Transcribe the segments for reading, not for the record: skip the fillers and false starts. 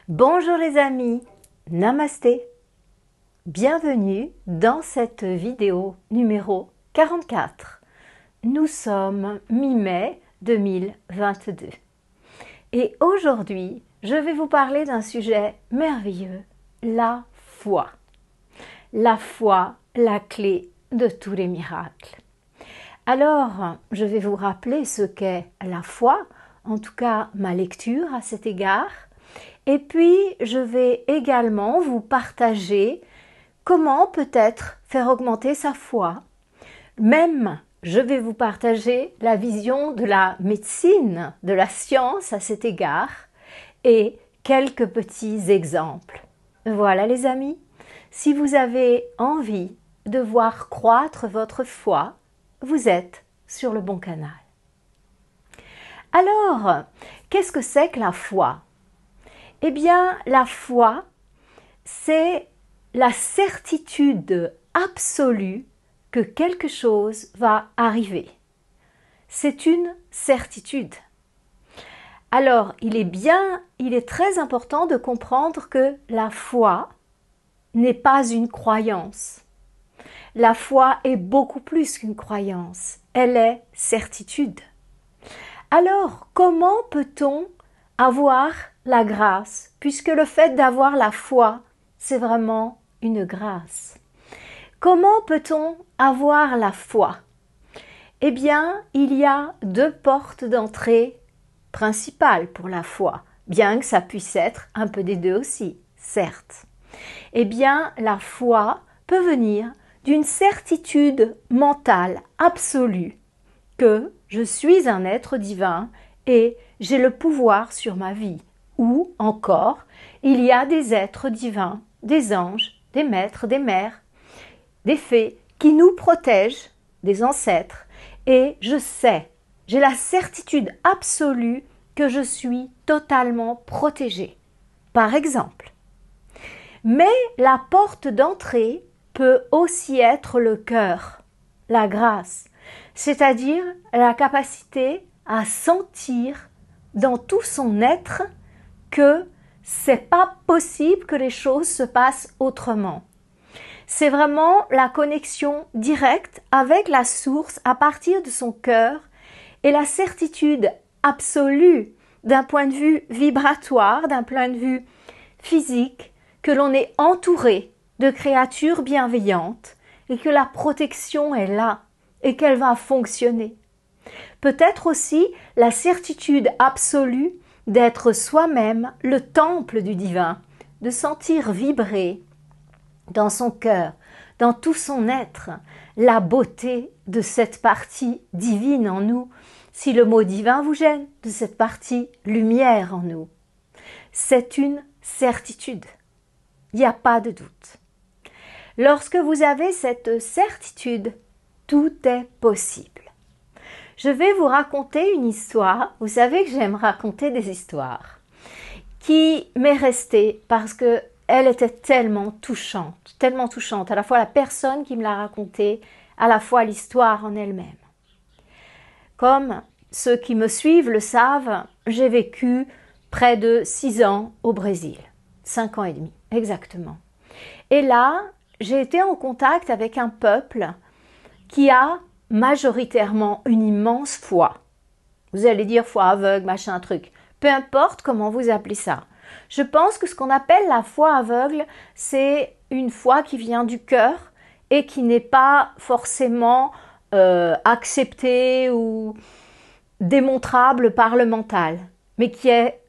Bonjour les amis, Namasté. Bienvenue dans cette vidéo numéro 44. Nous sommes mi-mai 2022. Et aujourd'hui, je vais vous parler d'un sujet merveilleux, la foi. La foi, la clé de tous les miracles. Alors, je vais vous rappeler ce qu'est la foi, en tout cas ma lecture à cet égard. Et puis, je vais également vous partager comment peut-être faire augmenter sa foi. Même, je vais vous partager la vision de la médecine, de la science à cet égard et quelques petits exemples. Voilà les amis, si vous avez envie de voir croître votre foi, vous êtes sur le bon canal. Alors, qu'est-ce que c'est que la foi ? Eh bien, la foi, c'est la certitude absolue que quelque chose va arriver. C'est une certitude. Alors, il est très important de comprendre que la foi n'est pas une croyance. La foi est beaucoup plus qu'une croyance. Elle est certitude. Alors, comment peut-on avoir la grâce, puisque le fait d'avoir la foi, c'est vraiment une grâce. Comment peut-on avoir la foi ? Eh bien, il y a deux portes d'entrée principales pour la foi, bien que ça puisse être un peu des deux aussi, certes. Eh bien, la foi peut venir d'une certitude mentale absolue que je suis un être divin et j'ai le pouvoir sur ma vie. Ou encore, il y a des êtres divins, des anges, des maîtres, des mères, des fées qui nous protègent, des ancêtres, et je sais, j'ai la certitude absolue que je suis totalement protégée. Par exemple. Mais la porte d'entrée peut aussi être le cœur, la grâce, c'est-à-dire la capacité à sentir dans tout son être que c'est pas possible que les choses se passent autrement. C'est vraiment la connexion directe avec la source à partir de son cœur et la certitude absolue d'un point de vue vibratoire, d'un point de vue physique, que l'on est entouré de créatures bienveillantes et que la protection est là et qu'elle va fonctionner. Peut-être aussi la certitude absolue d'être soi-même le temple du divin, de sentir vibrer dans son cœur, dans tout son être, la beauté de cette partie divine en nous, si le mot divin vous gêne, de cette partie lumière en nous. C'est une certitude, il n'y a pas de doute. Lorsque vous avez cette certitude, tout est possible. Je vais vous raconter une histoire. Vous savez que j'aime raconter des histoires qui m'est restée parce que elle était tellement touchante, à la fois la personne qui me l'a racontée, à la fois l'histoire en elle-même. Comme ceux qui me suivent le savent, j'ai vécu près de 6 ans au Brésil, 5 ans et demi exactement. Et là, j'ai été en contact avec un peuple qui a majoritairement une immense foi. Vous allez dire foi aveugle, machin truc. Peu importe comment vous appelez ça. Je pense que ce qu'on appelle la foi aveugle, c'est une foi qui vient du cœur et qui n'est pas forcément acceptée ou démontrable par le mental, mais qui est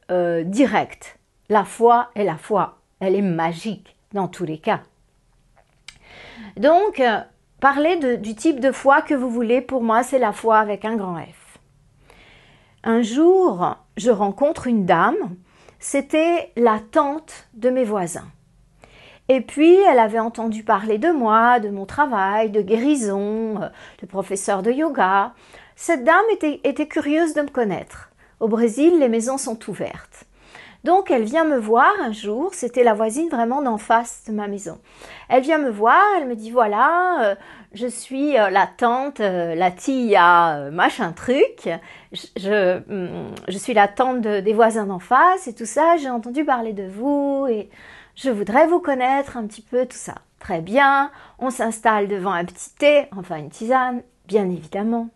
directe. La foi est la foi. Elle est magique dans tous les cas. Donc, parlez du type de foi que vous voulez. Pour moi, c'est la foi avec un grand F. Un jour, je rencontre une dame. C'était la tante de mes voisins. Et puis, elle avait entendu parler de moi, de mon travail, de guérison, de professeur de yoga. Cette dame était curieuse de me connaître. Au Brésil, les maisons sont ouvertes. Donc elle vient me voir un jour, c'était la voisine vraiment d'en face de ma maison. Elle vient me voir, elle me dit voilà, je suis la tante, la tia, machin truc, je suis la tante des voisins d'en face et tout ça, j'ai entendu parler de vous et je voudrais vous connaître un petit peu, tout ça. Très bien, on s'installe devant un petit thé, enfin une tisane, bien évidemment.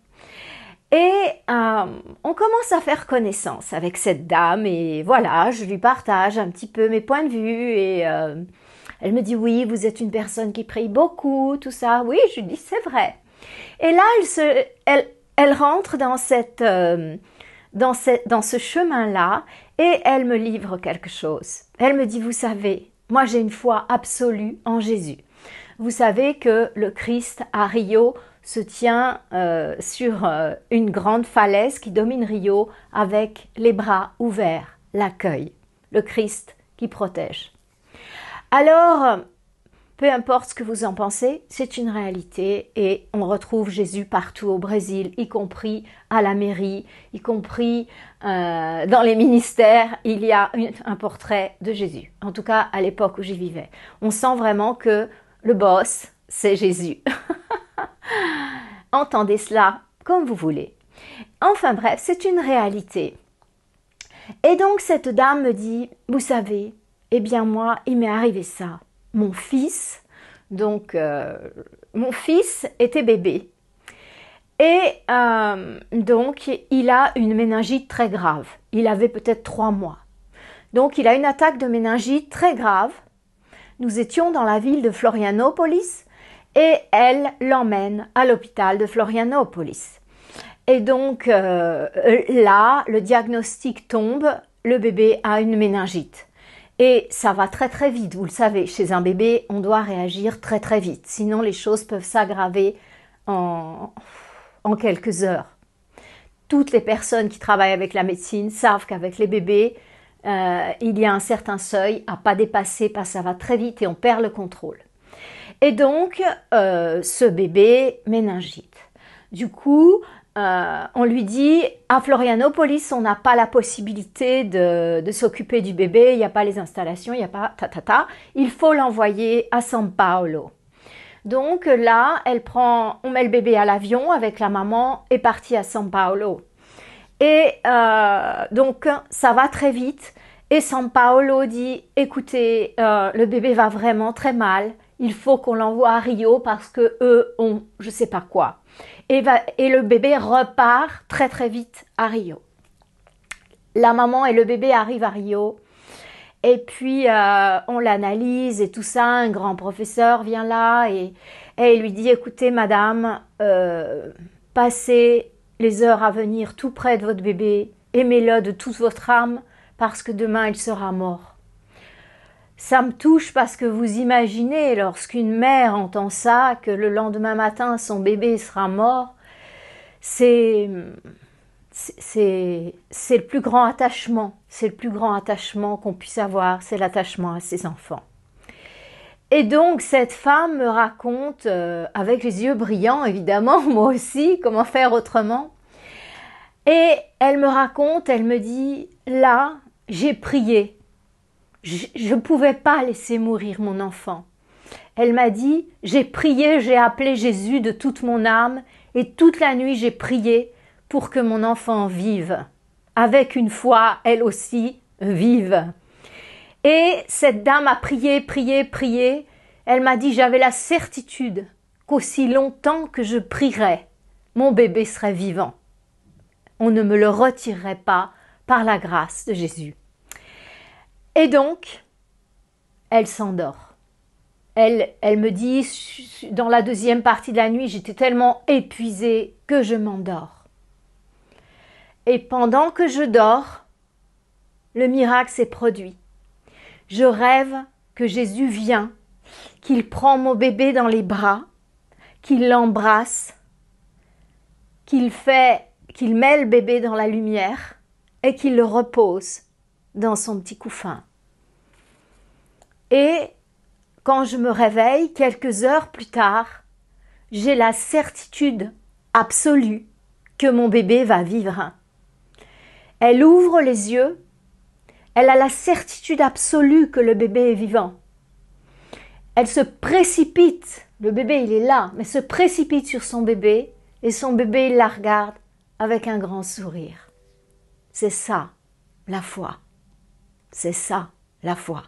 Et on commence à faire connaissance avec cette dame et voilà, je lui partage un petit peu mes points de vue et elle me dit oui, vous êtes une personne qui prie beaucoup, tout ça. Oui, je lui dis c'est vrai. Et là, elle rentre dans ce chemin-là et elle me livre quelque chose. Elle me dit, vous savez, moi j'ai une foi absolue en Jésus. Vous savez que le Christ à Rio se tient sur une grande falaise qui domine Rio avec les bras ouverts, l'accueil, le Christ qui protège. Alors, peu importe ce que vous en pensez, c'est une réalité et on retrouve Jésus partout au Brésil, y compris à la mairie, y compris dans les ministères, il y a un portrait de Jésus. En tout cas, à l'époque où j'y vivais. On sent vraiment que le boss, c'est Jésus. Entendez cela comme vous voulez. Enfin bref, c'est une réalité. Et donc cette dame me dit, vous savez, eh bien moi, il m'est arrivé ça. Mon fils, mon fils était bébé. Et donc, il a une méningite très grave. Il avait peut-être 3 mois. Donc, il a une attaque de méningite très grave. Nous étions dans la ville de Florianópolis et elle l'emmène à l'hôpital de Florianópolis. Et donc, là, le diagnostic tombe, le bébé a une méningite. Et ça va très très vite, vous le savez, chez un bébé, on doit réagir très très vite. Sinon, les choses peuvent s'aggraver en quelques heures. Toutes les personnes qui travaillent avec la médecine savent qu'avec les bébés, il y a un certain seuil à pas dépasser parce que ça va très vite et on perd le contrôle. Et donc, ce bébé méningite. Du coup, on lui dit, à Florianópolis, on n'a pas la possibilité de s'occuper du bébé, il n'y a pas les installations, il n'y a pas il faut l'envoyer à São Paulo. Donc là, on met le bébé à l'avion avec la maman et partie à São Paulo. Et donc, ça va très vite. Et São Paulo dit, écoutez, le bébé va vraiment très mal. Il faut qu'on l'envoie à Rio parce que eux ont je sais pas quoi. Et le bébé repart très très vite à Rio. La maman et le bébé arrivent à Rio. Et puis, on l'analyse et tout ça. Un grand professeur vient là et il lui dit, écoutez, madame, passez les heures à venir tout près de votre bébé. Aimez-le de toute votre âme parce que demain, il sera mort. Ça me touche parce que vous imaginez, lorsqu'une mère entend ça, que le lendemain matin, son bébé sera mort, c'est le plus grand attachement. C'est le plus grand attachement qu'on puisse avoir, c'est l'attachement à ses enfants. Et donc, cette femme me raconte, avec les yeux brillants, évidemment, moi aussi, comment faire autrement. Et elle me raconte, elle me dit, là, j'ai prié. Je ne pouvais pas laisser mourir mon enfant. Elle m'a dit, j'ai prié, j'ai appelé Jésus de toute mon âme et toute la nuit j'ai prié pour que mon enfant vive. Avec une foi, elle aussi, vive. Et cette dame a prié, prié, prié. Elle m'a dit, j'avais la certitude qu'aussi longtemps que je prierais, mon bébé serait vivant. On ne me le retirerait pas par la grâce de Jésus. Et donc, elle s'endort. Elle me dit, dans la deuxième partie de la nuit, j'étais tellement épuisée que je m'endors. Et pendant que je dors, le miracle s'est produit. Je rêve que Jésus vient, qu'il prend mon bébé dans les bras, qu'il l'embrasse, qu'il met le bébé dans la lumière et qu'il le repose dans son petit couffin. Et quand je me réveille, quelques heures plus tard, j'ai la certitude absolue que mon bébé va vivre. Elle ouvre les yeux, Elle a la certitude absolue que le bébé est vivant. Elle se précipite, le bébé il est là, mais se précipite sur son bébé et son bébé il la regarde avec un grand sourire. C'est ça, la foi. C'est ça, la foi.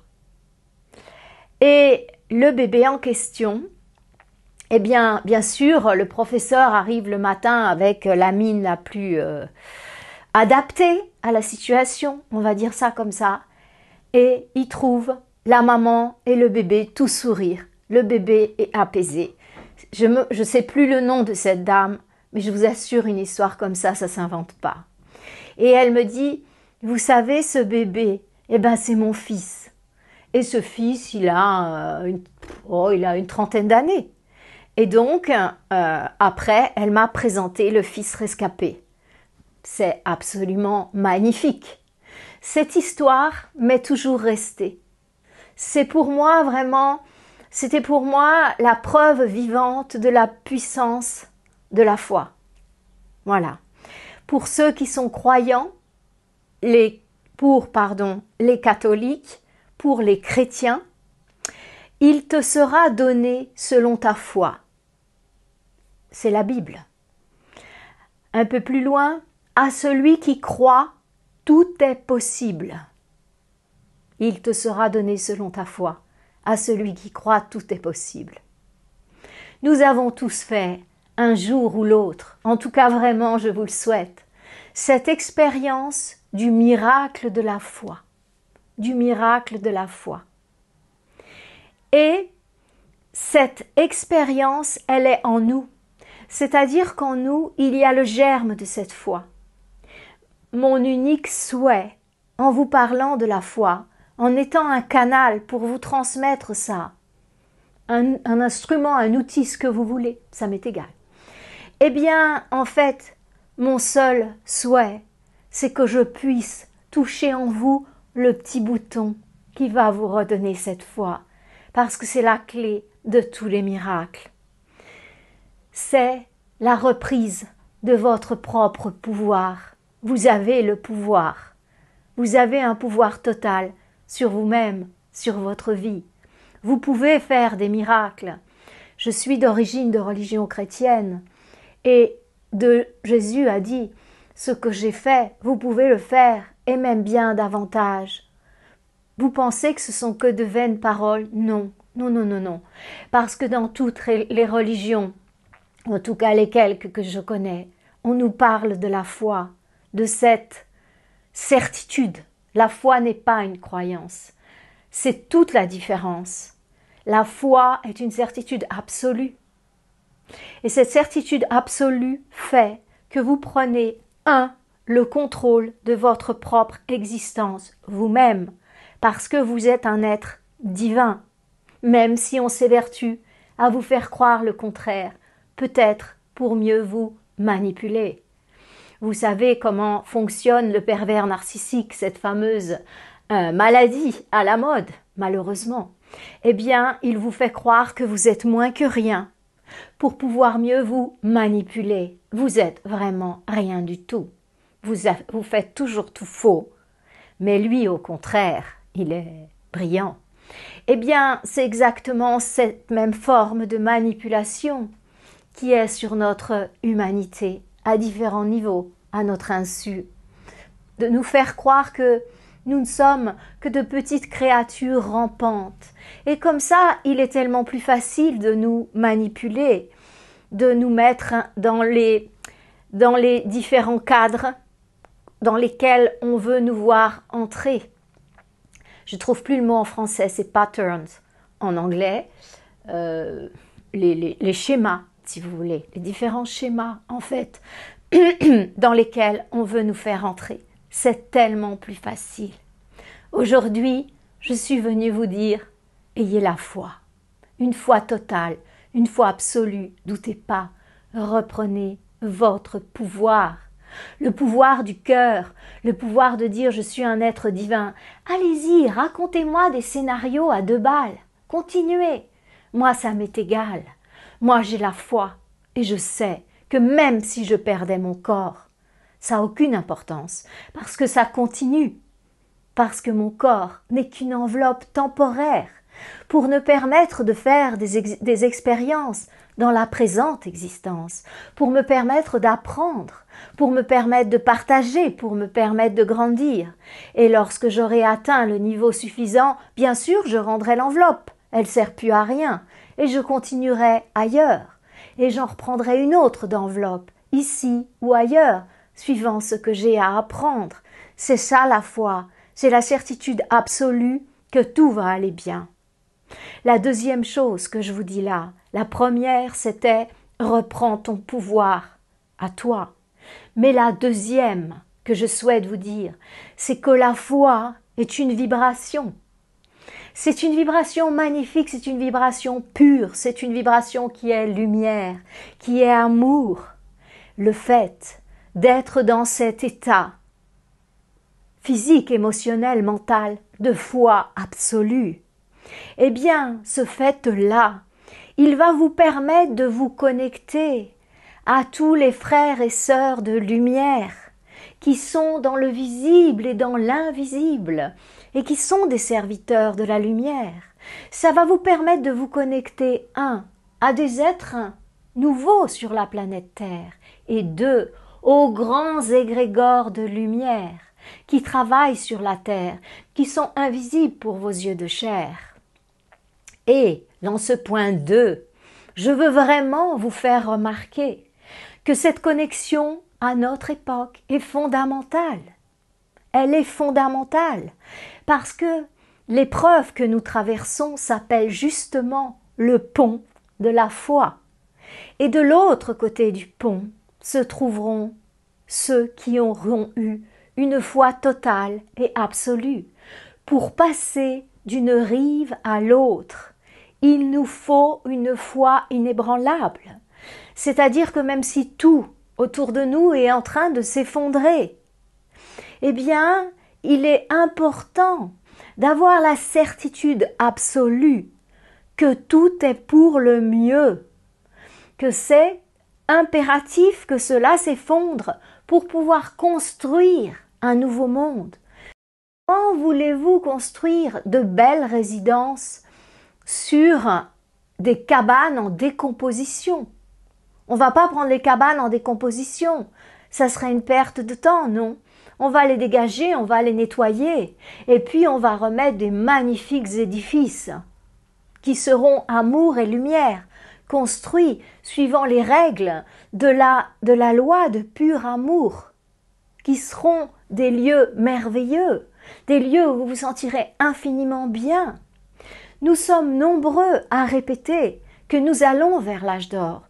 Et le bébé en question, eh bien sûr, le professeur arrive le matin avec la mine la plus adaptée à la situation, on va dire ça comme ça, et il trouve la maman et le bébé tout sourire. Le bébé est apaisé. Je ne sais plus le nom de cette dame, mais je vous assure, une histoire comme ça s'invente pas. Et elle me dit, vous savez, ce bébé, eh ben c'est mon fils. Et ce fils, il a une trentaine d'années. Et donc, après, elle m'a présenté le fils rescapé. C'est absolument magnifique. Cette histoire m'est toujours restée. C'est pour moi vraiment, c'était pour moi la preuve vivante de la puissance de la foi. Voilà. Pour ceux qui sont croyants, pour les catholiques, pour les chrétiens, il te sera donné selon ta foi. C'est la Bible. Un peu plus loin, à celui qui croit, tout est possible. Il te sera donné selon ta foi. À celui qui croit, tout est possible. Nous avons tous fait, un jour ou l'autre, en tout cas vraiment, je vous le souhaite, cette expérience du miracle de la foi. Du miracle de la foi. Et cette expérience, elle est en nous. C'est-à-dire qu'en nous, il y a le germe de cette foi. Mon unique souhait, en vous parlant de la foi, en étant un canal pour vous transmettre ça, un instrument, un outil, ce que vous voulez, ça m'est égal. Eh bien, en fait, mon seul souhait, c'est que je puisse toucher en vous le petit bouton qui va vous redonner cette foi, parce que c'est la clé de tous les miracles. C'est la reprise de votre propre pouvoir. Vous avez le pouvoir. Vous avez un pouvoir total sur vous-même, sur votre vie. Vous pouvez faire des miracles. Je suis d'origine de religion chrétienne et Jésus a dit « Ce que j'ai fait, vous pouvez le faire et même bien davantage. » Vous pensez que ce sont que de vaines paroles? Non, non, non, non, non. Parce que dans toutes les religions, en tout cas les quelques que je connais, on nous parle de la foi, de cette certitude. La foi n'est pas une croyance. C'est toute la différence. La foi est une certitude absolue. Et cette certitude absolue fait que vous prenez, le contrôle de votre propre existence, vous-même, parce que vous êtes un être divin, même si on s'évertue à vous faire croire le contraire, peut-être pour mieux vous manipuler. Vous savez comment fonctionne le pervers narcissique, cette fameuse maladie à la mode, malheureusement. Eh bien, il vous fait croire que vous êtes moins que rien pour pouvoir mieux vous manipuler. Vous êtes vraiment rien du tout. Vous faites toujours tout faux. Mais lui, au contraire, il est brillant. Eh bien, c'est exactement cette même forme de manipulation qui est sur notre humanité, à différents niveaux, à notre insu. De nous faire croire que nous ne sommes que de petites créatures rampantes. Et comme ça, il est tellement plus facile de nous manipuler, de nous mettre dans les différents cadres dans lesquels on veut nous voir entrer. Je ne trouve plus le mot en français, c'est patterns en anglais, les schémas, si vous voulez, les différents schémas, en fait, dans lesquels on veut nous faire entrer. C'est tellement plus facile. Aujourd'hui, je suis venue vous dire, ayez la foi. Une foi totale, une foi absolue, doutez pas. Reprenez votre pouvoir. Le pouvoir du cœur, le pouvoir de dire je suis un être divin. Allez-y, racontez-moi des scénarios à 2 balles. Continuez. Moi, ça m'est égal. Moi, j'ai la foi et je sais que même si je perdais mon corps, ça n'a aucune importance parce que ça continue. parce que mon corps n'est qu'une enveloppe temporaire pour nous permettre de faire des expériences dans la présente existence, pour me permettre d'apprendre, pour me permettre de partager, pour me permettre de grandir. Et lorsque j'aurai atteint le niveau suffisant, bien sûr, je rendrai l'enveloppe. Elle sert plus à rien. Et je continuerai ailleurs. Et j'en reprendrai une autre d'enveloppe, ici ou ailleurs, suivant ce que j'ai à apprendre. C'est ça la foi. C'est la certitude absolue que tout va aller bien. La deuxième chose que je vous dis là, la première c'était « reprends ton pouvoir à toi ». Mais la deuxième que je souhaite vous dire, c'est que la foi est une vibration. C'est une vibration magnifique, c'est une vibration pure, c'est une vibration qui est lumière, qui est amour. Le fait d'être dans cet état physique, émotionnel, mental, de foi absolue, eh bien, ce fait-là, il va vous permettre de vous connecter à tous les frères et sœurs de lumière qui sont dans le visible et dans l'invisible et qui sont des serviteurs de la lumière. Ça va vous permettre de vous connecter, à des êtres nouveaux sur la planète Terre et aux grands égrégores de lumière qui travaillent sur la Terre, qui sont invisibles pour vos yeux de chair. Et dans ce point 2, je veux vraiment vous faire remarquer que cette connexion à notre époque est fondamentale. Elle est fondamentale parce que l'épreuve que nous traversons s'appelle justement le pont de la foi. Et de l'autre côté du pont se trouveront ceux qui auront eu une foi totale et absolue. Pour passer d'une rive à l'autre, il nous faut une foi inébranlable. C'est-à-dire que même si tout autour de nous est en train de s'effondrer, eh bien, il est important d'avoir la certitude absolue que tout est pour le mieux, que c'est impératif que cela s'effondre pour pouvoir construire un nouveau monde. Comment voulez-vous construire de belles résidences sur des cabanes en décomposition? On ne va pas prendre les cabanes en décomposition, ça serait une perte de temps, non? On va les dégager, on va les nettoyer, et puis on va remettre des magnifiques édifices qui seront amour et lumière, construits suivant les règles de la loi de pur amour, qui seront des lieux merveilleux, des lieux où vous vous sentirez infiniment bien. Nous sommes nombreux à répéter que nous allons vers l'âge d'or.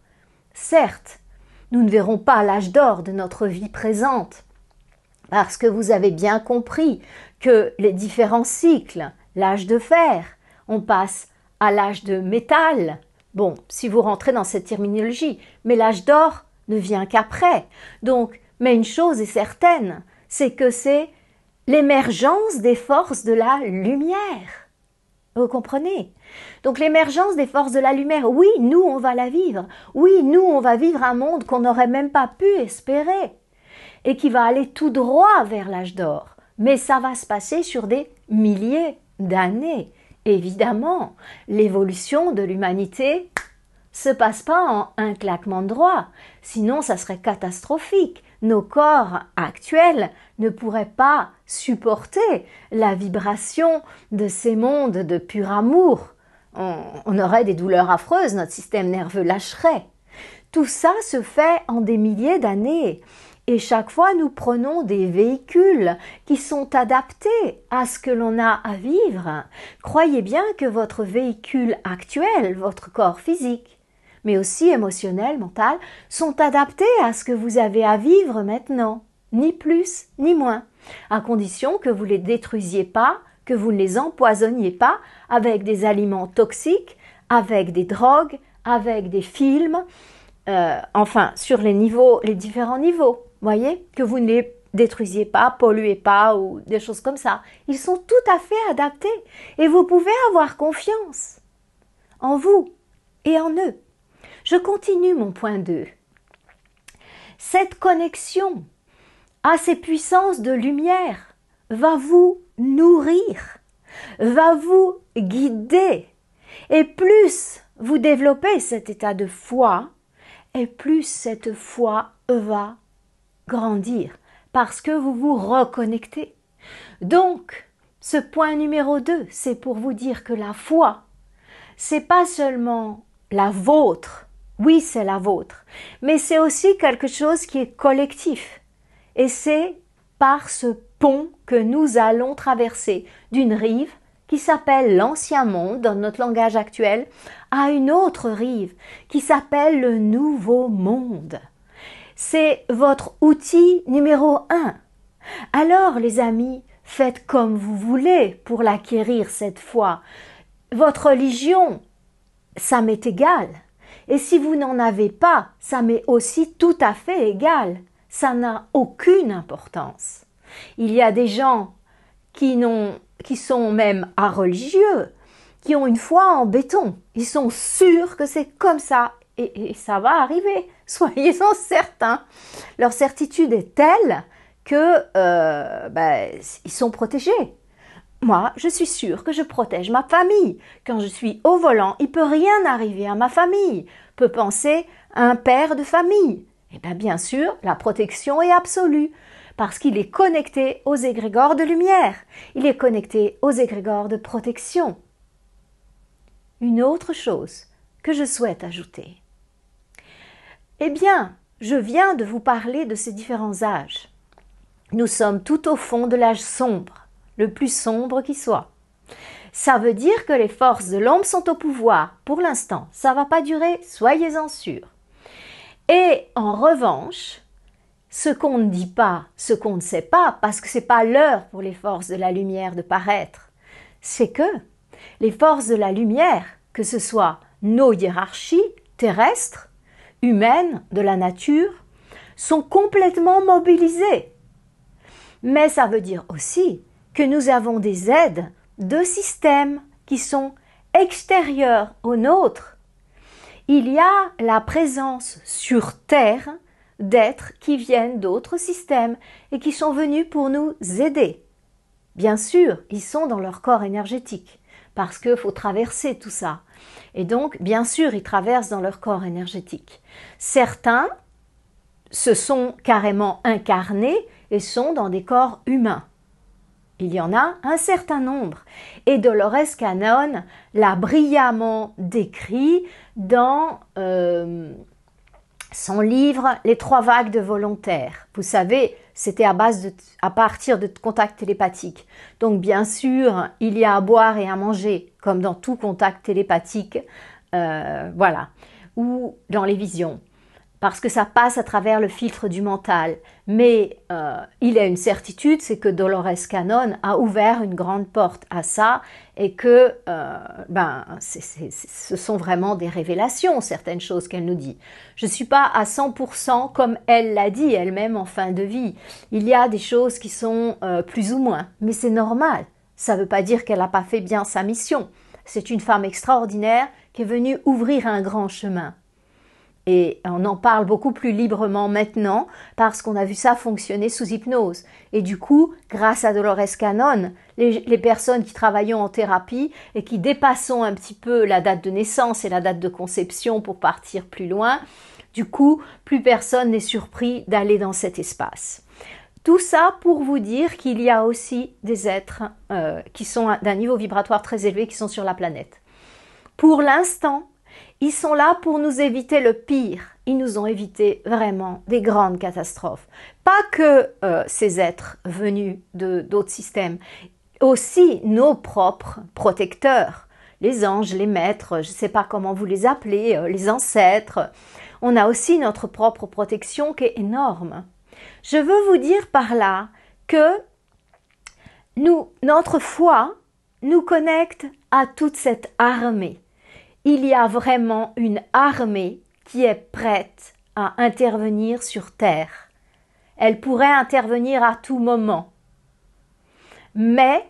Certes, nous ne verrons pas l'âge d'or de notre vie présente, parce que vous avez bien compris que les différents cycles, l'âge de fer, on passe à l'âge de métal. Bon, si vous rentrez dans cette terminologie, mais l'âge d'or ne vient qu'après. Donc, mais une chose est certaine, c'est que c'est l'émergence des forces de la lumière. Vous comprenez? Donc l'émergence des forces de la lumière, oui, nous on va la vivre. Oui, nous on va vivre un monde qu'on n'aurait même pas pu espérer et qui va aller tout droit vers l'âge d'or. Mais ça va se passer sur des milliers d'années. Évidemment, l'évolution de l'humanité se passe pas en un claquement de doigts, sinon ça serait catastrophique. Nos corps actuels ne pourraient pas supporter la vibration de ces mondes de pur amour. On aurait des douleurs affreuses, notre système nerveux lâcherait. Tout ça se fait en des milliers d'années. Et chaque fois, nous prenons des véhicules qui sont adaptés à ce que l'on a à vivre. Croyez bien que votre véhicule actuel, votre corps physique, mais aussi émotionnel, mental, sont adaptés à ce que vous avez à vivre maintenant. Ni plus, ni moins. À condition que vous ne les détruisiez pas, que vous ne les empoisonniez pas avec des aliments toxiques, avec des drogues, avec des films, enfin, sur les différents niveaux. Voyez, que vous ne les détruisiez pas, polluez pas ou des choses comme ça. Ils sont tout à fait adaptés et vous pouvez avoir confiance en vous et en eux. Je continue mon point 2. Cette connexion à ces puissances de lumière va vous nourrir, va vous guider. Et plus vous développez cet état de foi, et plus cette foi va grandir, parce que vous vous reconnectez. Donc, ce point numéro 2, c'est pour vous dire que la foi, c'est pas seulement la vôtre, oui c'est la vôtre, mais c'est aussi quelque chose qui est collectif. Et c'est par ce pont que nous allons traverser d'une rive qui s'appelle l'ancien monde dans notre langage actuel à une autre rive qui s'appelle le nouveau monde. C'est votre outil numéro 1. Alors les amis, faites comme vous voulez pour l'acquérir cette foi. Votre religion, ça m'est égal. Et si vous n'en avez pas, ça m'est aussi tout à fait égal. Ça n'a aucune importance. Il y a des gens qui sont même religieux, qui ont une foi en béton. Ils sont sûrs que c'est comme ça et ça va arriver. Soyez-en certains. Leur certitude est telle que ils sont protégés. Moi, je suis sûre que je protège ma famille. Quand je suis au volant, il peut rien arriver à ma famille. Peut penser un père de famille. Eh bien sûr, la protection est absolue. Parce qu'il est connecté aux égrégores de lumière. Il est connecté aux égrégores de protection. Une autre chose que je souhaite ajouter. Eh bien, je viens de vous parler de ces différents âges. Nous sommes tout au fond de l'âge sombre, le plus sombre qui soit. Ça veut dire que les forces de l'ombre sont au pouvoir. Pour l'instant, ça ne va pas durer, soyez-en sûrs. Et en revanche, ce qu'on ne dit pas, ce qu'on ne sait pas, parce que ce n'est pas l'heure pour les forces de la lumière de paraître, c'est que les forces de la lumière, que ce soit nos hiérarchies terrestres, humaines, de la nature, sont complètement mobilisées. Mais ça veut dire aussi que nous avons des aides de systèmes qui sont extérieurs aux nôtres. Il y a la présence sur Terre d'êtres qui viennent d'autres systèmes et qui sont venus pour nous aider. Bien sûr, ils sont dans leur corps énergétique, parce qu'il faut traverser tout ça. Et donc, bien sûr, ils traversent dans leur corps énergétique. Certains se sont carrément incarnés et sont dans des corps humains. Il y en a un certain nombre. Et Dolores Cannon l'a brillamment décrit dans son livre « Les 3 vagues de volontaires ». Vous savez, c'était à partir de contacts télépathiques. Donc bien sûr, il y a à boire et à manger, comme dans tout contact télépathique, voilà, ou dans les visions. Parce que ça passe à travers le filtre du mental. Mais il y a une certitude, c'est que Dolores Cannon a ouvert une grande porte à ça et que ce sont vraiment des révélations, certaines choses qu'elle nous dit. Je ne suis pas à 100% comme elle l'a dit elle-même en fin de vie. Il y a des choses qui sont plus ou moins, mais c'est normal. Ça ne veut pas dire qu'elle n'a pas fait bien sa mission. C'est une femme extraordinaire qui est venue ouvrir un grand chemin. Et on en parle beaucoup plus librement maintenant parce qu'on a vu ça fonctionner sous hypnose. Et du coup, grâce à Dolores Cannon, les personnes qui travaillons en thérapie et qui dépassons un petit peu la date de naissance et la date de conception pour partir plus loin, du coup, plus personne n'est surpris d'aller dans cet espace. Tout ça pour vous dire qu'il y a aussi des êtres qui sont d'un niveau vibratoire très élevé qui sont sur la planète. Pour l'instant, ils sont là pour nous éviter le pire. Ils nous ont évité vraiment des grandes catastrophes. Pas que ces êtres venus d'autres systèmes, aussi nos propres protecteurs, les anges, les maîtres, je ne sais pas comment vous les appelez, les ancêtres. On a aussi notre propre protection qui est énorme. Je veux vous dire par là que notre foi nous connecte à toute cette armée. Il y a vraiment une armée qui est prête à intervenir sur Terre. Elle pourrait intervenir à tout moment. Mais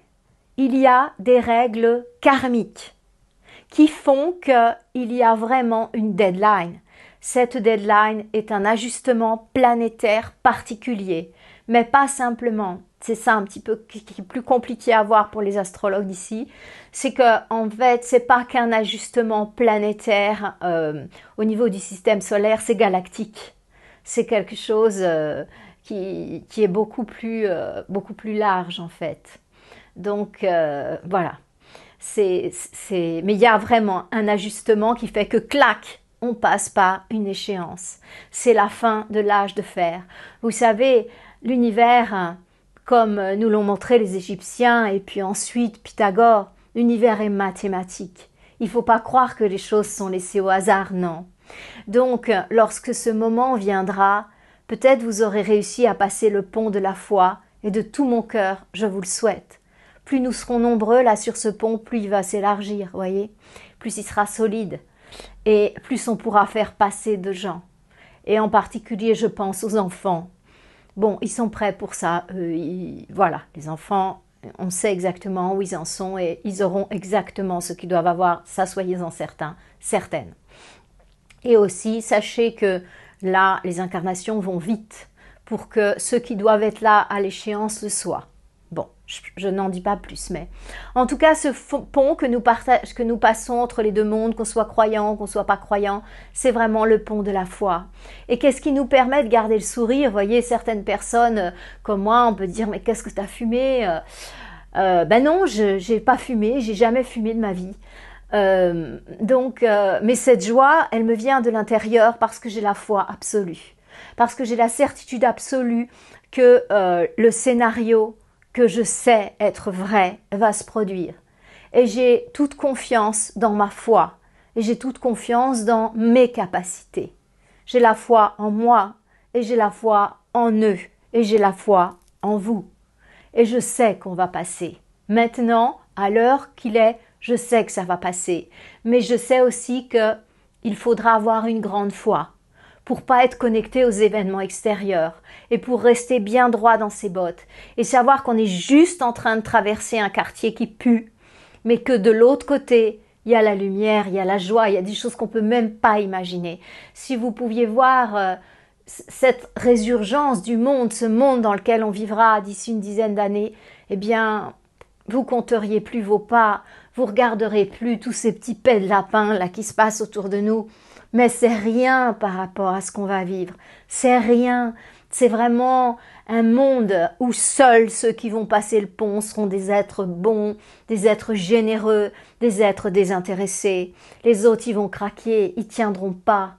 il y a des règles karmiques qui font qu'il y a vraiment une deadline. Cette deadline est un ajustement planétaire particulier, mais pas simplement. c'est ça un petit peu qui est plus compliqué à voir pour les astrologues d'ici, c'est que en fait, c'est pas qu'un ajustement planétaire au niveau du système solaire, c'est galactique. C'est quelque chose qui est beaucoup plus large en fait. Donc voilà. Mais il y a vraiment un ajustement qui fait que clac, on passe par une échéance. C'est la fin de l'âge de fer. Vous savez, l'univers, comme nous l'ont montré les Égyptiens et puis ensuite Pythagore, l'univers est mathématique. Il ne faut pas croire que les choses sont laissées au hasard, non. Donc, lorsque ce moment viendra, peut-être vous aurez réussi à passer le pont de la foi, et de tout mon cœur, je vous le souhaite. Plus nous serons nombreux là sur ce pont, plus il va s'élargir, voyez, plus il sera solide, et plus on pourra faire passer de gens. Et en particulier, je pense aux enfants. Bon, ils sont prêts pour ça. Voilà, les enfants, on sait exactement où ils en sont et ils auront exactement ce qu'ils doivent avoir. Ça, soyez-en certaines. Et aussi, sachez que là, les incarnations vont vite pour que ceux qui doivent être là à l'échéance le soient. Bon, je n'en dis pas plus, mais en tout cas, ce pont que nous passons entre les deux mondes, qu'on soit croyant, qu'on soit pas croyant, c'est vraiment le pont de la foi. Et qu'est-ce qui nous permet de garder le sourire? Vous voyez, certaines personnes comme moi, on peut dire, mais qu'est-ce que tu as fumé? Ben non, j'ai pas fumé, j'ai jamais fumé de ma vie. Mais cette joie, elle me vient de l'intérieur parce que j'ai la foi absolue, parce que j'ai la certitude absolue que le scénario que je sais être vrai va se produire. Et j'ai toute confiance dans ma foi, et j'ai toute confiance dans mes capacités. J'ai la foi en moi, et j'ai la foi en eux, et j'ai la foi en vous. Et je sais qu'on va passer. Maintenant, à l'heure qu'il est, je sais que ça va passer. Mais je sais aussi qu'il faudra avoir une grande foi pour pas être connecté aux événements extérieurs et pour rester bien droit dans ses bottes et savoir qu'on est juste en train de traverser un quartier qui pue, mais que de l'autre côté, il y a la lumière, il y a la joie, il y a des choses qu'on peut même pas imaginer. Si vous pouviez voir cette résurgence du monde, ce monde dans lequel on vivra d'ici une dizaine d'années, eh bien, vous compteriez plus vos pas, vous regarderez plus tous ces petits pets de lapin là qui se passent autour de nous. Mais c'est rien par rapport à ce qu'on va vivre. C'est rien. C'est vraiment un monde où seuls ceux qui vont passer le pont seront des êtres bons, des êtres généreux, des êtres désintéressés. Les autres, ils vont craquer, ils tiendront pas.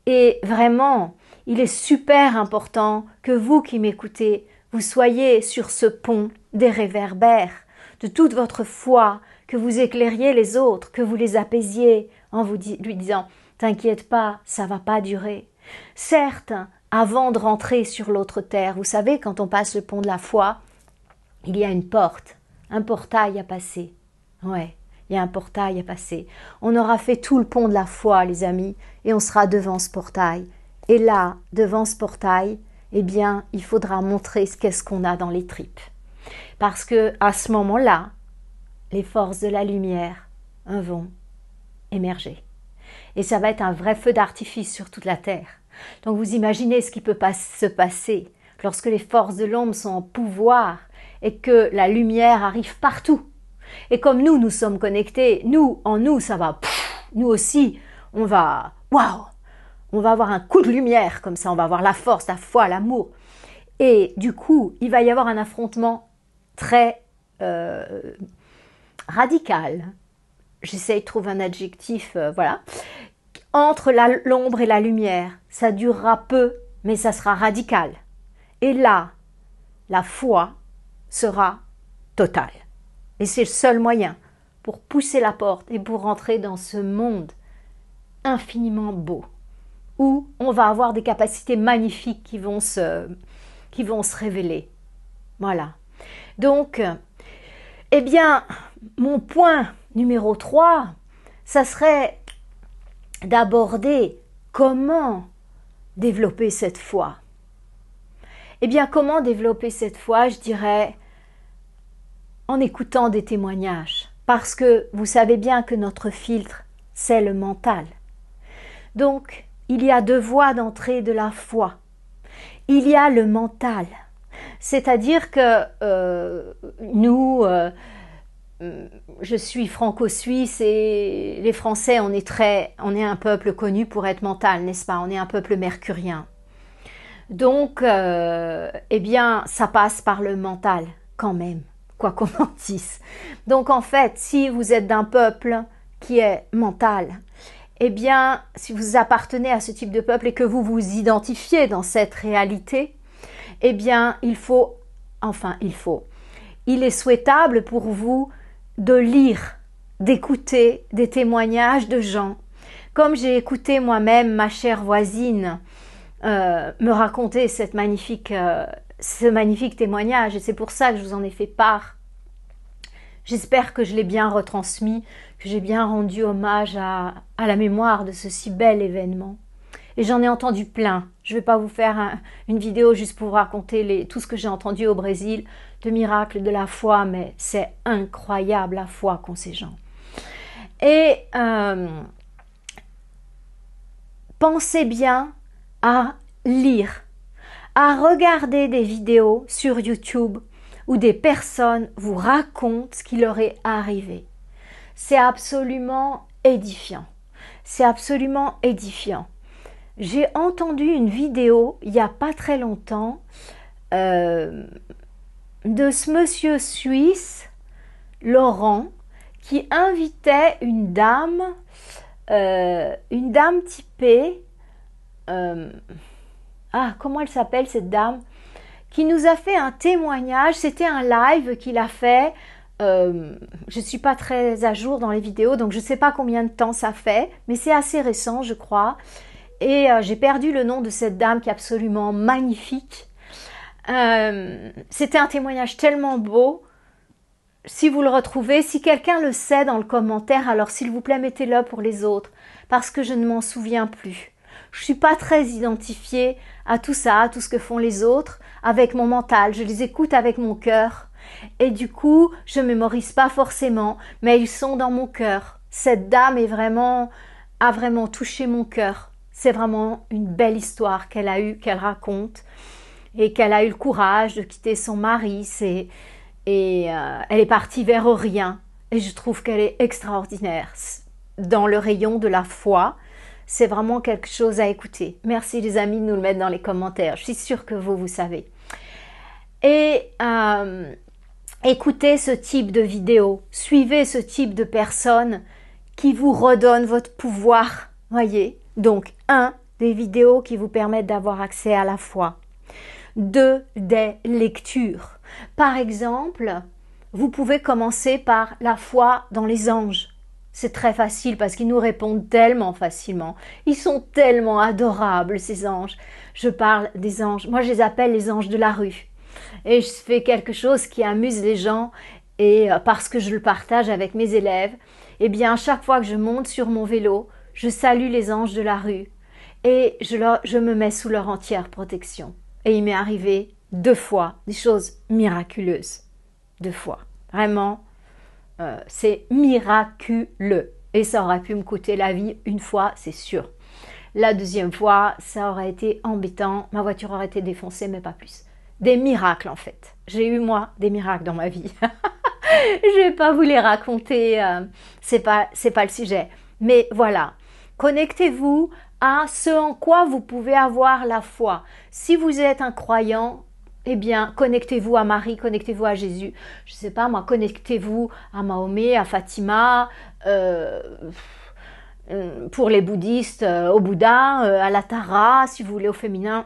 Et vraiment, il est super important que vous qui m'écoutez, vous soyez sur ce pont des réverbères, de toute votre foi, que vous éclairiez les autres, que vous les apaisiez en lui disant « T'inquiète pas, ça va pas durer ». Certes, avant de rentrer sur l'autre terre, vous savez, quand on passe le pont de la foi, il y a une porte, un portail à passer. Ouais, il y a un portail à passer. On aura fait tout le pont de la foi, les amis, et on sera devant ce portail. Et là, devant ce portail, eh bien, il faudra montrer qu'est-ce qu'on a dans les tripes. Parce que à ce moment-là, les forces de la lumière vont émerger. Et ça va être un vrai feu d'artifice sur toute la Terre. Donc vous imaginez ce qui peut se passer lorsque les forces de l'ombre sont en pouvoir et que la lumière arrive partout. Et comme nous sommes connectés, en nous, ça va, nous aussi, on va, waouh, on va avoir un coup de lumière comme ça, on va avoir la force, la foi, l'amour. Et du coup, il va y avoir un affrontement très radical. J'essaye de trouver un adjectif, voilà. Entre l'ombre et la lumière, ça durera peu, mais ça sera radical. Et là, la foi sera totale. Et c'est le seul moyen pour pousser la porte et pour rentrer dans ce monde infiniment beau, où on va avoir des capacités magnifiques qui vont se révéler. Voilà. Donc, eh bien, mon point numéro 3, ça serait d'aborder comment développer cette foi. Eh bien, comment développer cette foi? Je dirais en écoutant des témoignages. Parce que vous savez bien que notre filtre, c'est le mental. Donc, il y a deux voies d'entrée de la foi. Il y a le mental. C'est-à-dire que nous, je suis franco-suisse et les Français, on est un peuple connu pour être mental, n'est-ce pas? On est un peuple mercurien. Donc, eh bien, ça passe par le mental quand même, quoi qu'on en dise. Donc, en fait, si vous êtes d'un peuple qui est mental, eh bien, si vous appartenez à ce type de peuple et que vous vous identifiez dans cette réalité, eh bien, il est souhaitable pour vous de lire, d'écouter des témoignages de gens. Comme j'ai écouté moi-même ma chère voisine me raconter ce magnifique témoignage, et c'est pour ça que je vous en ai fait part. J'espère que je l'ai bien retransmis, que j'ai bien rendu hommage à la mémoire de ce si bel événement. Et j'en ai entendu plein. Je ne vais pas vous faire une vidéo juste pour vous raconter tout ce que j'ai entendu au Brésil, de miracles de la foi, mais c'est incroyable la foi qu'ont ces gens. Et pensez bien à lire, à regarder des vidéos sur YouTube où des personnes vous racontent ce qui leur est arrivé. C'est absolument édifiant. C'est absolument édifiant. J'ai entendu une vidéo il n'y a pas très longtemps de ce monsieur suisse, Laurent, qui invitait une dame typée, comment elle s'appelle cette dame, qui nous a fait un témoignage. C'était un live qu'il a fait. Je ne suis pas très à jour dans les vidéos, donc je ne sais pas combien de temps ça fait, mais c'est assez récent, je crois. Et j'ai perdu le nom de cette dame qui est absolument magnifique. C'était un témoignage tellement beau. Si vous le retrouvez, si quelqu'un le sait dans le commentaire, alors s'il vous plaît, mettez-le pour les autres, parce que je ne m'en souviens plus. Je ne suis pas très identifiée à tout ça, à tout ce que font les autres, avec mon mental. Je les écoute avec mon cœur. Et du coup, je ne mémorise pas forcément, mais ils sont dans mon cœur. Cette dame a vraiment touché mon cœur. C'est vraiment une belle histoire qu'elle a eue, qu'elle raconte, et qu'elle a eu le courage de quitter son mari. Elle est partie vers rien. Et je trouve qu'elle est extraordinaire. Dans le rayon de la foi, c'est vraiment quelque chose à écouter. Merci les amis de nous le mettre dans les commentaires. Je suis sûre que vous savez. Et écoutez ce type de vidéo. Suivez ce type de personnes qui vous redonnent votre pouvoir. Voyez. Donc, 1, des vidéos qui vous permettent d'avoir accès à la foi. 2, des lectures. Par exemple, vous pouvez commencer par la foi dans les anges. C'est très facile parce qu'ils nous répondent tellement facilement. Ils sont tellement adorables, ces anges. Je parle des anges. Moi, je les appelle les anges de la rue. Et je fais quelque chose qui amuse les gens. Et parce que je le partage avec mes élèves, eh bien, chaque fois que je monte sur mon vélo, je salue les anges de la rue. Et je me mets sous leur entière protection. Et il m'est arrivé 2 fois des choses miraculeuses. 2 fois. Vraiment. C'est miraculeux. Et ça aurait pu me coûter la vie une fois, c'est sûr. La 2e fois, ça aurait été embêtant. Ma voiture aurait été défoncée, mais pas plus. Des miracles, en fait. J'ai eu, moi, des miracles dans ma vie. Je vais pas vous les raconter. C'est pas le sujet. Mais voilà. Connectez-vous à ce en quoi vous pouvez avoir la foi. Si vous êtes un croyant, eh bien, connectez-vous à Marie, connectez-vous à Jésus. Je ne sais pas, moi, connectez-vous à Mahomet, à Fatima, pour les bouddhistes, au Bouddha, à la Tara, si vous voulez, au féminin.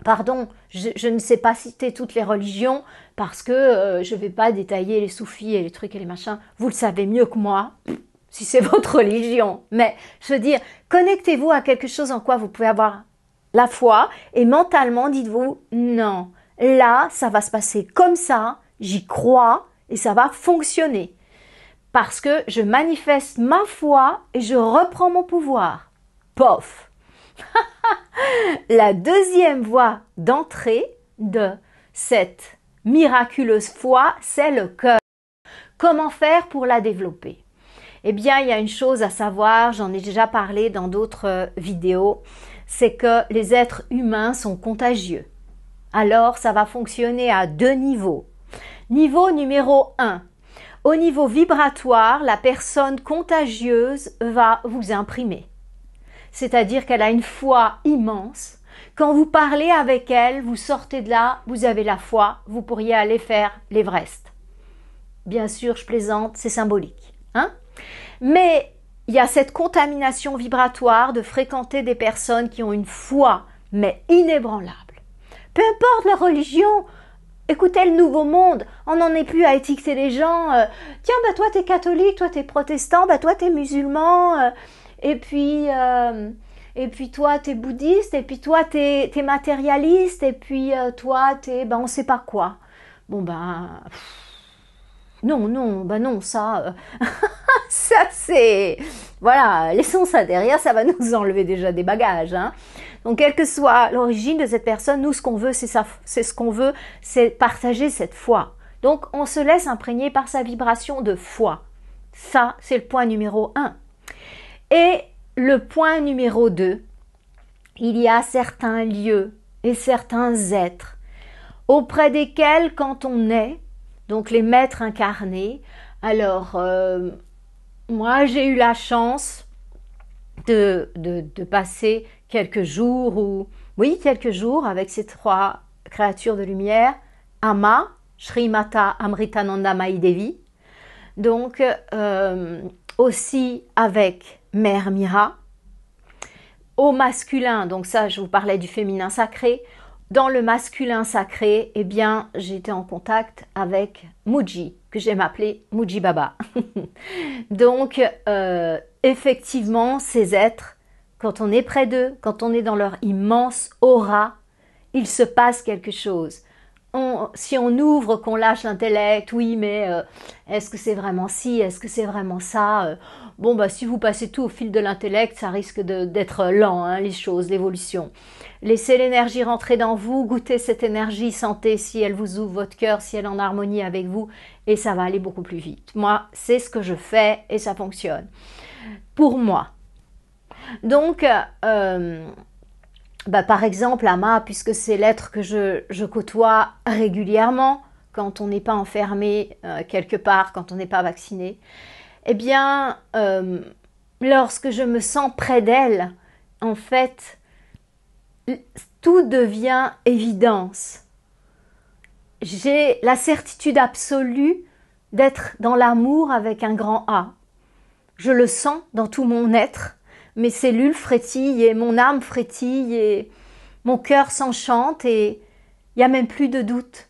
Pardon, je ne sais pas citer toutes les religions parce que je ne vais pas détailler les soufis et les trucs et les machins. Vous le savez mieux que moi, si c'est votre religion. Mais je veux dire, connectez-vous à quelque chose en quoi vous pouvez avoir la foi et mentalement, dites-vous, non. Là, ça va se passer comme ça, j'y crois et ça va fonctionner. Parce que je manifeste ma foi et je reprends mon pouvoir. Pof. La 2e voie d'entrée de cette miraculeuse foi, c'est le cœur. Comment faire pour la développer? Eh bien, il y a une chose à savoir, j'en ai déjà parlé dans d'autres vidéos, c'est que les êtres humains sont contagieux. Alors, ça va fonctionner à 2 niveaux. Niveau numéro 1. Au niveau vibratoire, la personne contagieuse va vous imprimer. C'est-à-dire qu'elle a une foi immense. Quand vous parlez avec elle, vous sortez de là, vous avez la foi, vous pourriez aller faire l'Everest. Bien sûr, je plaisante, c'est symbolique. Hein? Mais il y a cette contamination vibratoire de fréquenter des personnes qui ont une foi, mais inébranlable. Peu importe leur religion, écoutez le nouveau monde, on n'en est plus à étiqueter les gens. Tiens, bah toi t'es catholique, toi t'es protestant, bah toi t'es musulman, et puis toi t'es bouddhiste, et puis toi t'es matérialiste, et puis toi t'es, bah on sait pas quoi. Bon ben... non, ça, ça c'est... Voilà, laissons ça derrière, ça va nous enlever déjà des bagages. Hein. Donc, quelle que soit l'origine de cette personne, nous, ce qu'on veut, c'est partager cette foi. Donc, on se laisse imprégner par sa vibration de foi. Ça, c'est le point numéro 1. Et le point numéro 2, il y a certains lieux et certains êtres auprès desquels, quand on est, donc les maîtres incarnés. Alors, moi j'ai eu la chance de passer quelques jours avec ces 3 créatures de lumière, Ama, Srimata Amritananda Mayi Devi, donc aussi avec Mère Mira, au masculin, donc ça je vous parlais du féminin sacré. Dans le masculin sacré, eh bien, j'étais en contact avec Muji, que j'aime appeler Muji Baba. Donc, effectivement, ces êtres, quand on est près d'eux, quand on est dans leur immense aura, il se passe quelque chose. Si on ouvre, qu'on lâche l'intellect, oui, mais est-ce que c'est vraiment ci, est-ce que c'est vraiment ça Bon, bah, si vous passez tout au fil de l'intellect, ça risque d'être lent, hein, les choses, l'évolution. Laissez l'énergie rentrer dans vous, goûtez cette énergie, sentez si elle vous ouvre votre cœur, si elle est en harmonie avec vous, et ça va aller beaucoup plus vite. Moi, c'est ce que je fais et ça fonctionne. Pour moi. Donc, par exemple, Ama, puisque c'est l'être que je côtoie régulièrement, quand on n'est pas enfermé quelque part, quand on n'est pas vacciné, eh bien, lorsque je me sens près d'elle, en fait, tout devient évidence. J'ai la certitude absolue d'être dans l'amour avec un grand A. Je le sens dans tout mon être. Mes cellules frétillent et mon âme frétille et mon cœur s'enchante et il n'y a même plus de doute.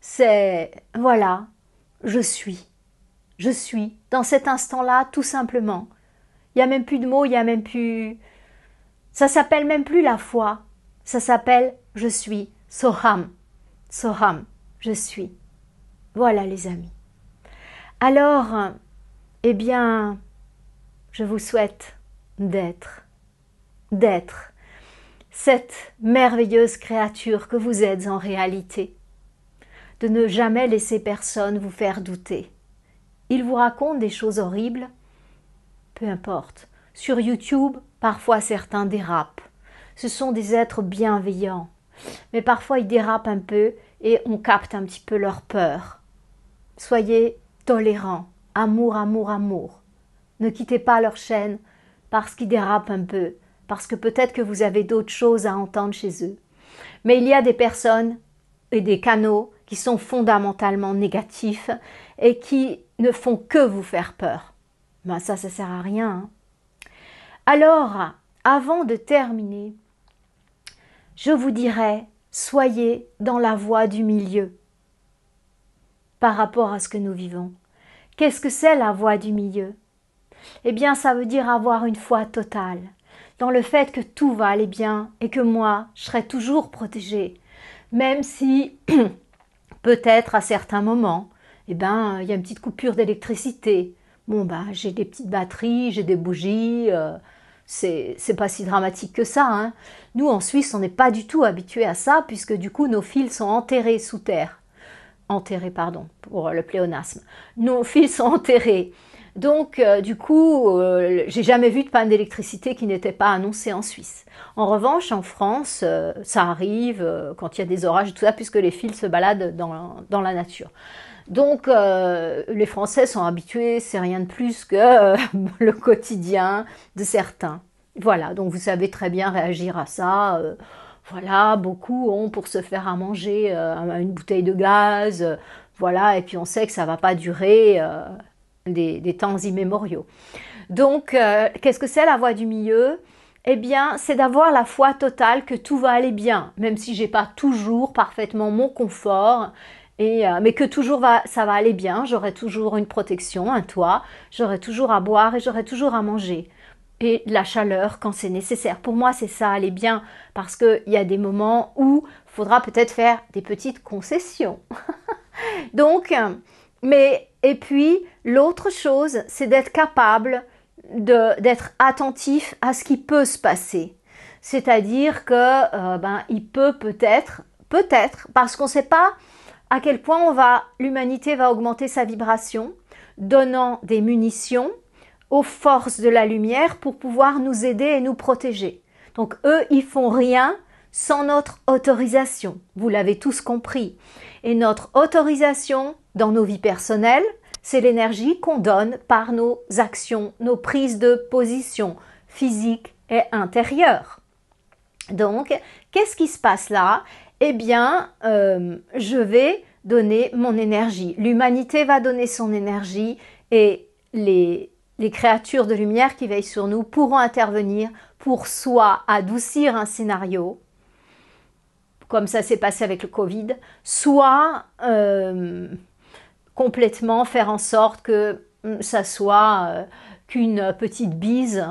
C'est, voilà, je suis. Je suis dans cet instant-là, tout simplement. Il n'y a même plus de mots, il n'y a même plus... Ça s'appelle même plus la foi. Ça s'appelle je suis. Soham. Soham. Je suis. Voilà les amis. Alors, eh bien, je vous souhaite d'être cette merveilleuse créature que vous êtes en réalité. De ne jamais laisser personne vous faire douter. Ils vous racontent des choses horribles, peu importe. Sur YouTube, parfois certains dérapent. Ce sont des êtres bienveillants, mais parfois ils dérapent un peu et on capte un petit peu leur peur. Soyez tolérants, amour, amour, amour. Ne quittez pas leur chaîne parce qu'ils dérapent un peu, parce que peut-être que vous avez d'autres choses à entendre chez eux. Mais il y a des personnes et des canaux qui sont fondamentalement négatifs et qui ne font que vous faire peur. Ben ça sert à rien. Hein. Alors, avant de terminer, je vous dirais, soyez dans la voie du milieu par rapport à ce que nous vivons. Qu'est-ce que c'est la voie du milieu? Eh bien, ça veut dire avoir une foi totale dans le fait que tout va aller bien et que moi, je serai toujours protégée, même si peut-être à certains moments, eh ben, il y a une petite coupure d'électricité. Bon, ben, j'ai des petites batteries, j'ai des bougies, c'est pas si dramatique que ça. Hein. Nous, en Suisse, on n'est pas du tout habitués à ça, puisque du coup, nos fils sont enterrés sous terre. Enterrés, pardon, pour le pléonasme. Nos fils sont enterrés Donc, du coup, j'ai jamais vu de panne d'électricité qui n'était pas annoncée en Suisse. En revanche, en France, ça arrive quand il y a des orages et tout ça, puisque les fils se baladent dans la nature. Donc, les Français sont habitués, c'est rien de plus que le quotidien de certains. Voilà, donc vous savez très bien réagir à ça. Voilà, beaucoup ont pour se faire à manger une bouteille de gaz, voilà, et puis on sait que ça va pas durer des temps immémoriaux. Donc, qu'est-ce que c'est la voie du milieu? Eh bien, c'est d'avoir la foi totale que tout va aller bien, même si j'ai pas toujours parfaitement mon confort, mais que ça va aller bien, j'aurai toujours une protection, un toit, j'aurai toujours à boire et j'aurai toujours à manger. Et la chaleur quand c'est nécessaire. Pour moi, c'est ça, aller bien, parce qu'il y a des moments où il faudra peut-être faire des petites concessions. Donc, et puis, l'autre chose, c'est d'être capable d'être attentif à ce qui peut se passer. C'est-à-dire que, il peut peut-être, parce qu'on ne sait pas à quel point l'humanité va augmenter sa vibration, donnant des munitions aux forces de la lumière pour pouvoir nous aider et nous protéger. Donc eux, ils font rien sans notre autorisation. Vous l'avez tous compris. Et notre autorisation dans nos vies personnelles, c'est l'énergie qu'on donne par nos actions, nos prises de position physiques et intérieures. Donc, qu'est-ce qui se passe là? Eh bien, je vais donner mon énergie. L'humanité va donner son énergie et les créatures de lumière qui veillent sur nous pourront intervenir pour soit adoucir un scénario, comme ça s'est passé avec le Covid, soit complètement faire en sorte que ça soit qu'une petite bise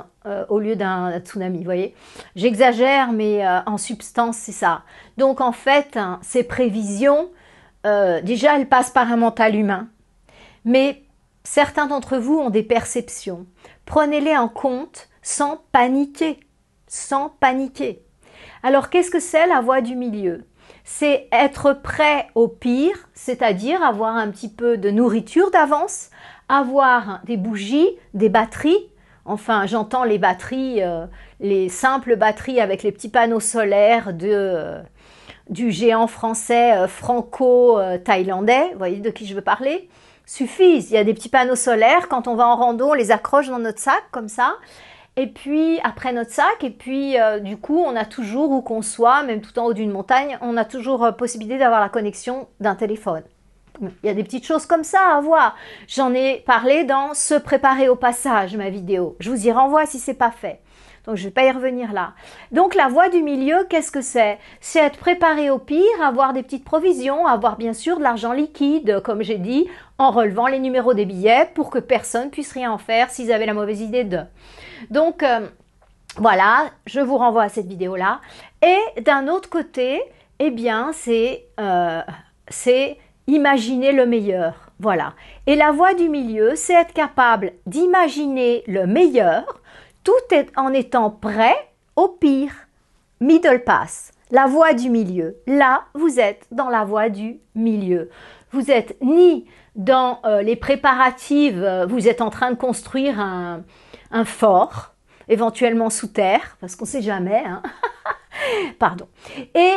au lieu d'un tsunami, vous voyez. J'exagère, mais en substance, c'est ça. Donc en fait, ces prévisions, déjà, elles passent par un mental humain, mais certains d'entre vous ont des perceptions. Prenez-les en compte sans paniquer. Sans paniquer. Alors, qu'est-ce que c'est la voie du milieu? C'est être prêt au pire, c'est-à-dire avoir un petit peu de nourriture d'avance, avoir des bougies, des batteries. Enfin, j'entends les batteries, les simples batteries avec les petits panneaux solaires du géant français franco-thaïlandais. Vous voyez de qui je veux parler? Suffisent. Il y a des petits panneaux solaires. Quand on va en rando, on les accroche dans notre sac comme ça. Et puis après notre sac, et puis du coup, on a toujours, où qu'on soit, même tout en haut d'une montagne, on a toujours possibilité d'avoir la connexion d'un téléphone. Il y a des petites choses comme ça à voir. J'en ai parlé dans Se préparer au passage, ma vidéo. Je vous y renvoie si c'est pas fait. Donc je ne vais pas y revenir là. Donc la voie du milieu, qu'est-ce que c'est? C'est être préparé au pire, avoir des petites provisions, avoir bien sûr de l'argent liquide, comme j'ai dit, en relevant les numéros des billets pour que personne puisse rien en faire s'ils avaient la mauvaise idée de. Donc voilà, je vous renvoie à cette vidéo-là. Et d'un autre côté, eh bien, c'est imaginer le meilleur. Voilà. Et la voie du milieu, c'est être capable d'imaginer le meilleur, tout est en étant prêt au pire. Middle pass, la voie du milieu. Là, vous êtes dans la voie du milieu. Vous êtes ni dans les préparatifs, vous êtes en train de construire un fort, éventuellement sous terre, parce qu'on ne sait jamais. Hein. Pardon. Et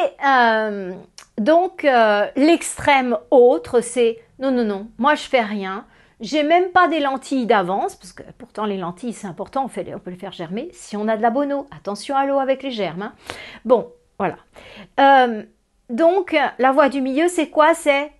donc, l'extrême autre, c'est non, non, non, moi je fais rien. J'ai même pas des lentilles d'avance, parce que pourtant les lentilles c'est important, on peut les faire germer si on a de la bono. Attention à l'eau avec les germes. Hein. Bon, voilà. Donc la voie du milieu c'est quoi? C'est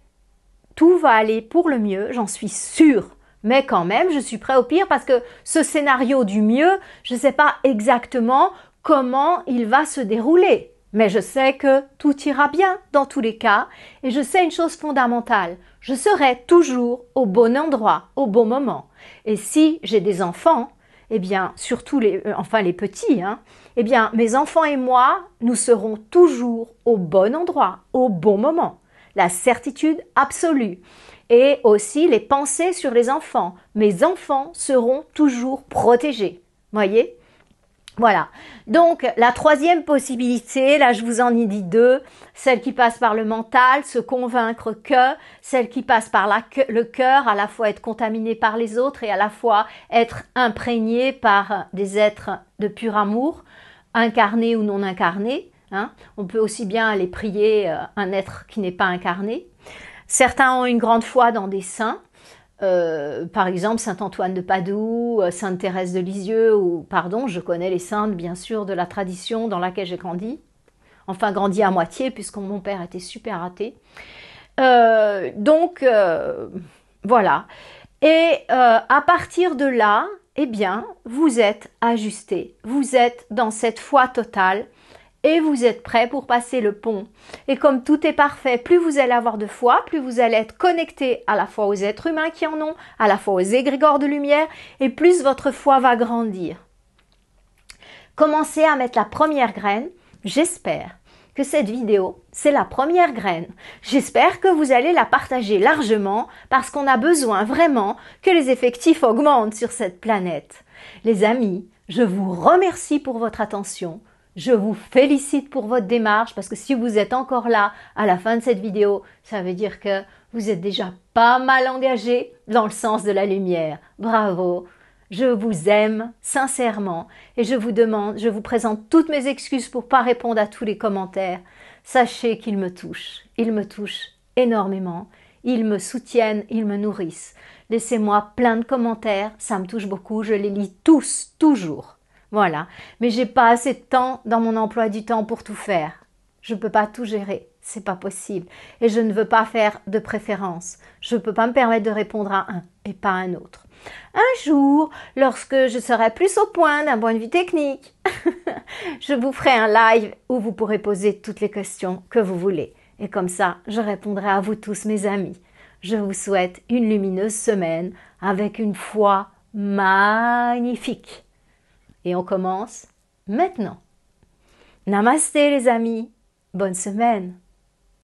tout va aller pour le mieux, j'en suis sûre. Mais quand même, je suis prêt au pire parce que ce scénario du mieux, je ne sais pas exactement comment il va se dérouler. Mais je sais que tout ira bien dans tous les cas et je sais une chose fondamentale, je serai toujours au bon endroit, au bon moment. Et si j'ai des enfants, eh bien, surtout les petits, hein, eh bien, mes enfants et moi, nous serons toujours au bon endroit, au bon moment. La certitude absolue. Et aussi les pensées sur les enfants. Mes enfants seront toujours protégés. Voyez ? Voilà. Donc, la troisième possibilité, là, je vous en ai dit deux, celle qui passe par le mental, se convaincre que, celle qui passe par le cœur, à la fois être contaminé par les autres et à la fois être imprégné par des êtres de pur amour, incarnés ou non incarnés. Hein. On peut aussi bien aller prier un être qui n'est pas incarné. Certains ont une grande foi dans des saints. Par exemple Saint Antoine de Padoue, Sainte Thérèse de Lisieux, ou pardon, je connais les saintes bien sûr de la tradition dans laquelle j'ai grandi, enfin grandi à moitié puisque mon père était super athée. Voilà. Et à partir de là, eh bien, vous êtes ajusté, vous êtes dans cette foi totale. Et vous êtes prêt pour passer le pont. Et comme tout est parfait, plus vous allez avoir de foi, plus vous allez être connecté à la fois aux êtres humains qui en ont, à la fois aux égrégores de lumière, et plus votre foi va grandir. Commencez à mettre la première graine. J'espère que cette vidéo, c'est la première graine. J'espère que vous allez la partager largement parce qu'on a besoin vraiment que les effectifs augmentent sur cette planète. Les amis, je vous remercie pour votre attention. Je vous félicite pour votre démarche parce que si vous êtes encore là à la fin de cette vidéo, ça veut dire que vous êtes déjà pas mal engagé dans le sens de la lumière. Bravo! Je vous aime sincèrement et je vous présente toutes mes excuses pour pas répondre à tous les commentaires. Sachez qu'ils me touchent énormément. Ils me soutiennent, ils me nourrissent. Laissez-moi plein de commentaires, ça me touche beaucoup, je les lis tous, toujours. Voilà, mais j'ai pas assez de temps dans mon emploi du temps pour tout faire. Je peux pas tout gérer, c'est pas possible. Et je ne veux pas faire de préférence. Je peux pas me permettre de répondre à un et pas à un autre. Un jour, lorsque je serai plus au point d'un point de vue technique, je vous ferai un live où vous pourrez poser toutes les questions que vous voulez. Et comme ça, je répondrai à vous tous, mes amis. Je vous souhaite une lumineuse semaine avec une foi magnifique. Et on commence maintenant. Namasté les amis, bonne semaine.